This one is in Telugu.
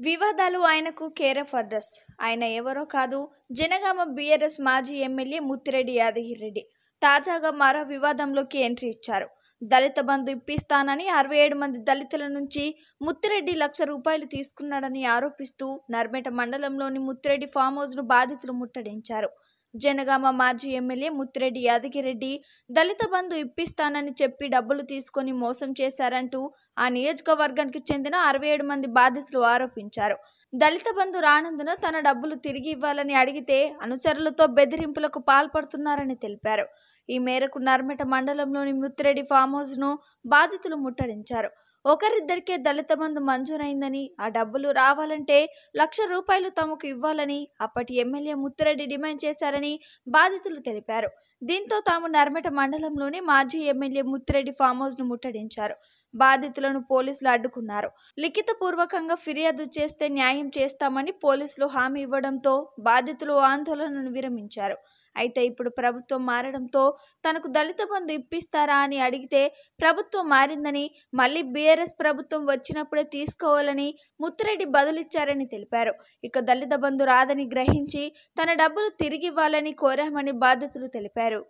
వివాదాలు ఆయనకు కేర్ ఆఫ్ అడ్రస్. ఆయన ఎవరో కాదు, జనగామ బీఆర్ఎస్ మాజీ ఎమ్మెల్యే ముత్తిరెడ్డి యాదగిరెడ్డి. తాజాగా మరో వివాదంలోకి ఎంట్రీ ఇచ్చారు. దళిత బంధు ఇప్పిస్తానని 67 మంది దళితుల నుంచి ముత్తిరెడ్డి ₹1,00,000 తీసుకున్నాడని ఆరోపిస్తూ నర్మెట మండలంలోని ముత్తిరెడ్డి ఫామ్ హౌస్ను బాధితులు ముట్టడించారు. జనగామ మాజీ ఎమ్మెల్యే ముత్తిరెడ్డి యాదగిరెడ్డి దళిత బంధు ఇప్పిస్తానని చెప్పి డబ్బులు తీసుకొని మోసం చేశారంటూ ఆ నియోజకవర్గానికి చెందిన 67 మంది బాధితులు ఆరోపించారు. దళిత బంధు రానందున తన డబ్బులు తిరిగి ఇవ్వాలని అడిగితే అనుచరులతో బెదిరింపులకు పాల్పడుతున్నారని తెలిపారు. ఈ మేరకు నర్మెట మండలంలోని ముత్తిరెడ్డి ఫామ్ హౌస్ను బాధితులు ముట్టడించారు. ఒకరిద్దరికే దళిత బంధు మంజూరైందని, ఆ డబ్బులు రావాలంటే ₹1,00,000 తమకు ఇవ్వాలని అప్పటి ఎమ్మెల్యే ముత్తిరెడ్డి డిమాండ్ చేశారని బాధితులు తెలిపారు. దీంతో తాము నర్మెట మండలంలోని మాజీ ఎమ్మెల్యే ముత్తిరెడ్డి ఫామ్ హౌస్ను ముట్టడించారు. బాధితులను పోలీసులు అడ్డుకున్నారు. లిఖితపూర్వకంగా ఫిర్యాదు చేస్తే న్యాయం చేస్తామని పోలీసులు హామీ ఇవ్వడంతో బాధితులు ఆందోళనను విరమించారు. అయితే ఇప్పుడు ప్రభుత్వం మారడంతో తనకు దళిత బంధు ఇప్పిస్తారా అని అడిగితే ప్రభుత్వం మారిందని, మళ్ళీ బీఆర్ఎస్ ప్రభుత్వం వచ్చినప్పుడే తీసుకోవాలని ముత్తిరెడ్డి బదులిచ్చారని తెలిపారు. ఇక దళిత బంధు రాదని గ్రహించి తన డబ్బులు తిరిగివ్వాలని కోరామని బాధితులు తెలిపారు.